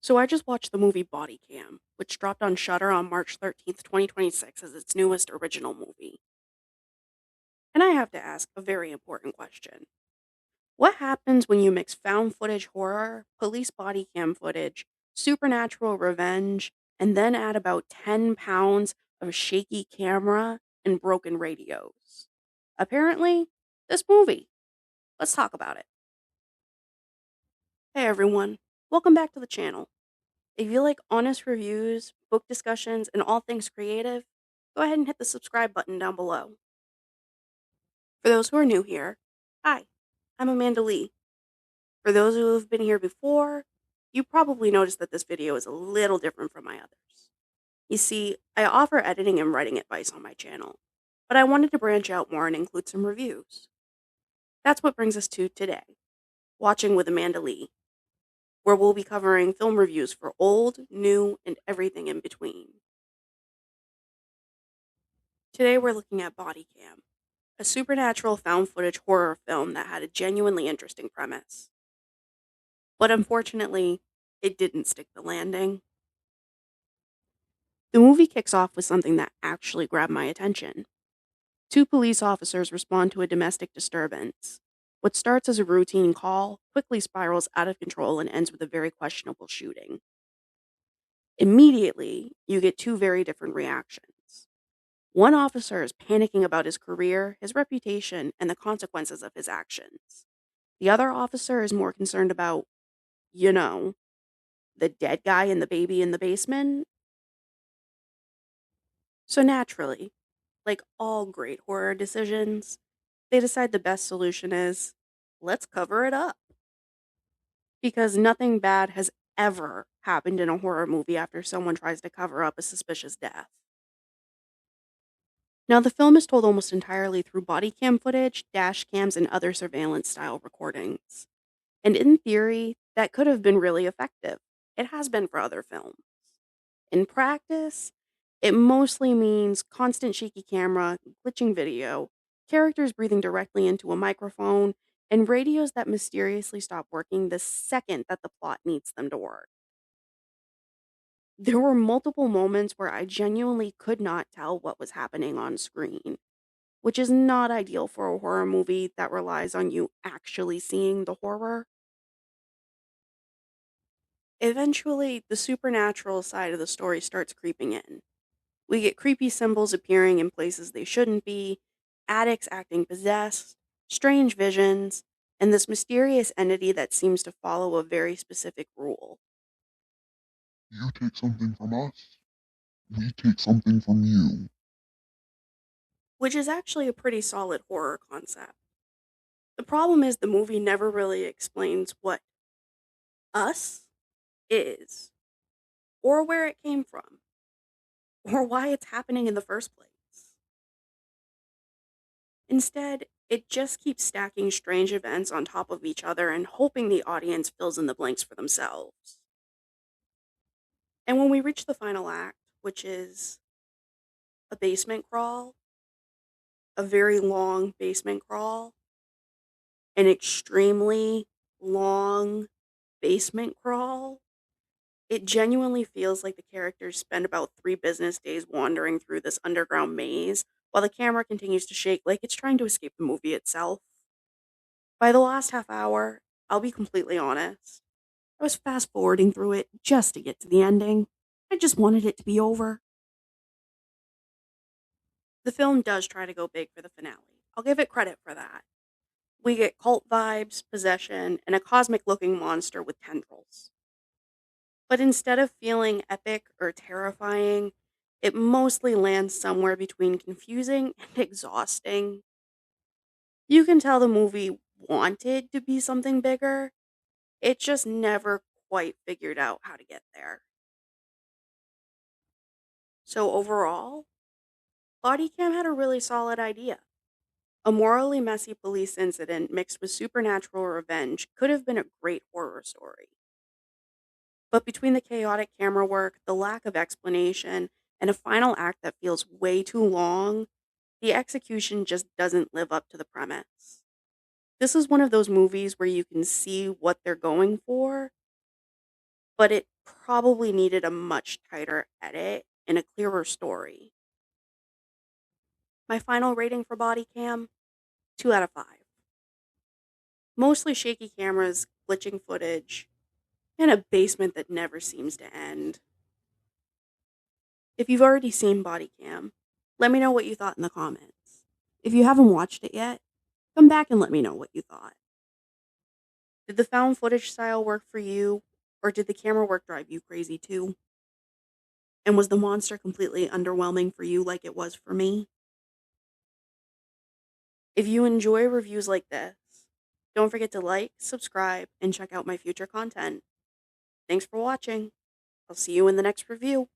So I just watched the movie Bodycam, which dropped on Shudder on March 13th, 2026 as its newest original movie. And I have to ask a very important question. What happens when you mix found footage horror, police body cam footage, supernatural revenge, and then add about 10 pounds of shaky camera and broken radios? Apparently, this movie. Let's talk about it. Hey everyone, welcome back to the channel. If you like honest reviews, book discussions, and all things creative, go ahead and hit the subscribe button down below. For those who are new here, hi, I'm Amanda Lee. For those who have been here before, you probably noticed that this video is a little different from my others. You see, I offer editing and writing advice on my channel, but I wanted to branch out more and include some reviews. That's what brings us to today, Watching with Amanda Lee, where we'll be covering film reviews for old, new, and everything in between. Today we're looking at Bodycam, a supernatural found footage horror film that had a genuinely interesting premise. But unfortunately, it didn't stick the landing. The movie kicks off with something that actually grabbed my attention. Two police officers respond to a domestic disturbance. What starts as a routine call quickly spirals out of control and ends with a very questionable shooting. Immediately, you get two very different reactions. One officer is panicking about his career, his reputation, and the consequences of his actions. The other officer is more concerned about, you know, the dead guy and the baby in the basement. So naturally, like all great horror decisions, they decide the best solution is, let's cover it up. Because nothing bad has ever happened in a horror movie after someone tries to cover up a suspicious death. Now, the film is told almost entirely through body cam footage, dash cams, and other surveillance style recordings. And in theory, that could have been really effective. It has been for other films. In practice, it mostly means constant shaky camera, glitching video, characters breathing directly into a microphone, and radios that mysteriously stop working the second that the plot needs them to work. There were multiple moments where I genuinely could not tell what was happening on screen, which is not ideal for a horror movie that relies on you actually seeing the horror. Eventually, the supernatural side of the story starts creeping in. We get creepy symbols appearing in places they shouldn't be, addicts acting possessed, strange visions, and this mysterious entity that seems to follow a very specific rule. You take something from us, we take something from you. Which is actually a pretty solid horror concept. The problem is the movie never really explains what us is, or where it came from, or why it's happening in the first place. Instead, it just keeps stacking strange events on top of each other and hoping the audience fills in the blanks for themselves. And when we reach the final act, which is a basement crawl, a very long basement crawl, an extremely long basement crawl, it genuinely feels like the characters spend about 3 business days wandering through this underground maze while the camera continues to shake like it's trying to escape the movie itself. By the last half hour, I'll be completely honest, I was fast forwarding through it just to get to the ending. I just wanted it to be over. The film does try to go big for the finale. I'll give it credit for that. We get cult vibes, possession, and a cosmic looking monster with tendrils. But instead of feeling epic or terrifying, it mostly lands somewhere between confusing and exhausting. You can tell the movie wanted to be something bigger, it just never quite figured out how to get there. So overall, Bodycam had a really solid idea. A morally messy police incident mixed with supernatural revenge could have been a great horror story. But between the chaotic camera work, the lack of explanation, and a final act that feels way too long, the execution just doesn't live up to the premise. This is one of those movies where you can see what they're going for, but it probably needed a much tighter edit and a clearer story. My final rating for Bodycam, 2 out of 5. Mostly shaky cameras, glitching footage, and a basement that never seems to end. If you've already seen Bodycam, let me know what you thought in the comments. If you haven't watched it yet, come back and let me know what you thought. Did the found footage style work for you, or did the camera work drive you crazy too? And was the monster completely underwhelming for you like it was for me? If you enjoy reviews like this, don't forget to like, subscribe, and check out my future content. Thanks for watching. I'll see you in the next review.